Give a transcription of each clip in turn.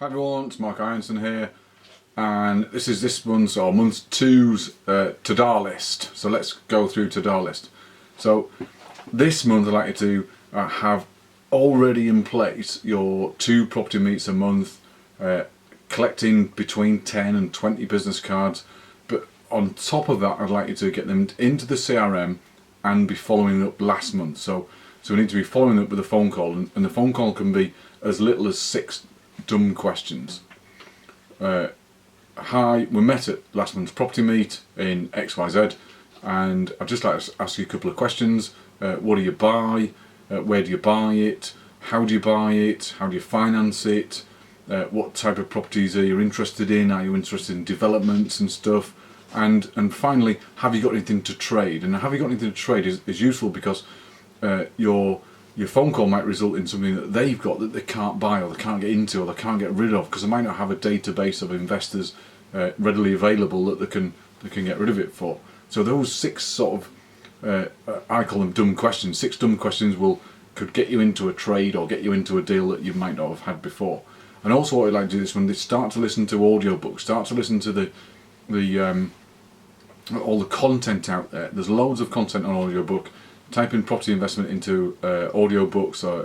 Hi everyone, it's Mark Ironson here, and this is this month's or month two's to-do list. So let's go through to-do list. So this month I'd like you to have already in place your 2 property meets a month, collecting between 10 and 20 business cards. But on top of that, I'd like you to get them into the CRM and be following up last month. So we need to be following up with a phone call, and the phone call can be as little as 6 dumb questions. Hi, we met at last month's property meet in XYZ, and I'd just like to ask you a couple of questions. What do you buy? Where do you buy it? How do you buy it? How do you finance it? What type of properties are you interested in? Are you interested in developments and stuff? And finally, have you got anything to trade? And have you got anything to trade is useful because your phone call might result in something that they've got that they can't buy, or they can't get into, or they can't get rid of, because they might not have a database of investors readily available that they can get rid of it for. So those 6 sort of I call them dumb questions. 6 dumb questions could get you into a trade or get you into a deal that you might not have had before. And also, what I'd like to do is when they start to listen to audiobooks, start to listen to all the content out there. There's loads of content on audiobook. Type in property investment into audiobooks or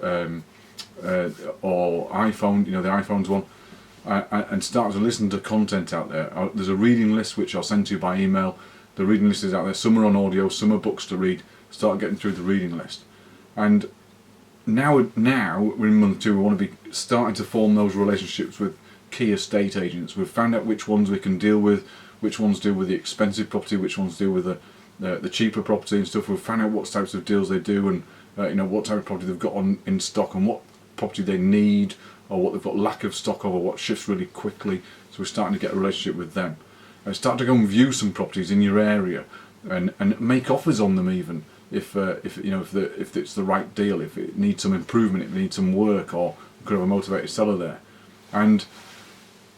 iPhone, the iPhone's one, and start to listen to content out there. There's a reading list which I'll send to you by email. The reading list is out there. Some are on audio, some are books to read. Start getting through the reading list. And now we're in month 2. We want to be starting to form those relationships with key estate agents. We've found out which ones we can deal with, which ones deal with the expensive property, which ones deal with the cheaper property and stuff. We've found out what types of deals they do, and what type of property they've got in stock, and what property they need, or what they've got lack of stock of, or what shifts really quickly. So we're starting to get a relationship with them. Start to go and view some properties in your area, and make offers on them, even if it's the right deal, if it needs some improvement, if it needs some work, or we could have a motivated seller there. And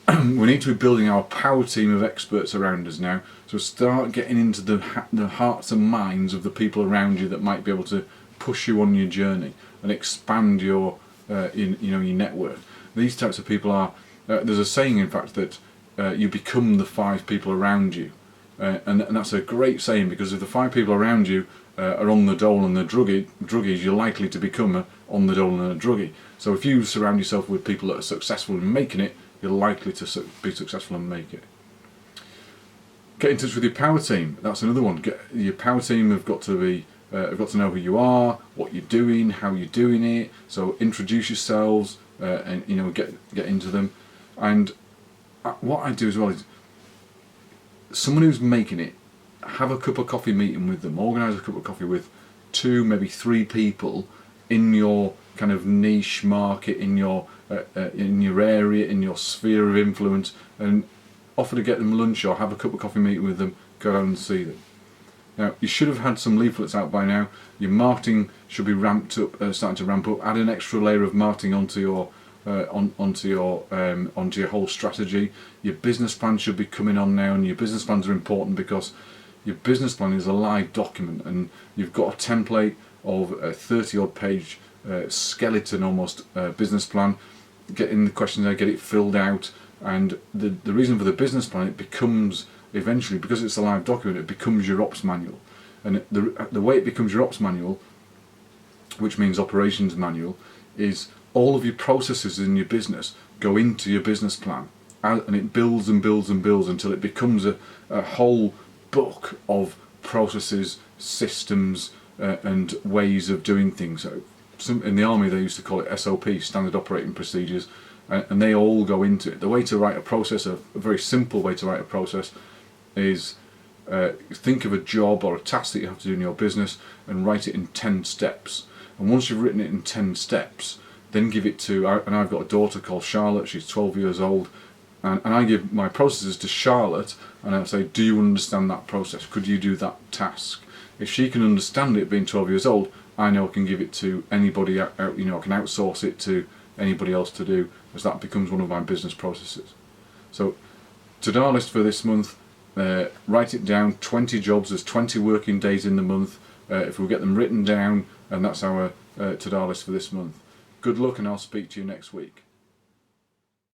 we need to be building our power team of experts around us now. So start getting into the hearts and minds of the people around you that might be able to push you on your journey and expand your your network. These types of people are. There's a saying, in fact, that you become the 5 people around you, and that's a great saying, because if the 5 people around you are on the dole and the druggies, you're likely to become on the dole and a druggie. So if you surround yourself with people that are successful in making it, you're likely to be successful and make it. Get in touch with your power team. That's another one. Your power team have got to know who you are, what you're doing, how you're doing it. So introduce yourselves, and get into them. And what I do as well is, someone who's making it, have a cup of coffee meeting with them. Organise a cup of coffee with 2, maybe 3 people in your kind of niche market, in your area, in your sphere of influence, and offer to get them lunch or have a cup of coffee meeting with them. Go down and see them. Now, you should have had some leaflets out by now. Your marketing should be ramped up, starting to ramp up. Add an extra layer of marketing onto your whole strategy. Your business plan should be coming on now, and your business plans are important because your business plan is a live document, and you've got a template of a 30-odd page skeleton almost business plan. Get in the questionnaire, get it filled out, and the reason for the business plan, it becomes eventually, because it's a live document, it becomes your ops manual. And the way it becomes your ops manual, which means operations manual, is all of your processes in your business go into your business plan, and it builds and builds and builds until it becomes a whole book of processes, systems, and ways of doing things. So in the army they used to call it SOP, standard operating procedures, and they all go into it. The way to write a process, a very simple way to write a process, is think of a job or a task that you have to do in your business and write it in 10 steps. And once you've written it in 10 steps, then give it to, and I've got a daughter called Charlotte, she's 12 years old, and I give my processes to Charlotte, and I say, do you understand that process? Could you do that task? If she can understand it, being 12 years old, I know I can give it to anybody out, I can outsource it to anybody else to do, as that becomes one of my business processes. So, to-do list for this month, write it down, 20 jobs, there's 20 working days in the month. If we get them written down, and that's our to-do list for this month. Good luck, and I'll speak to you next week.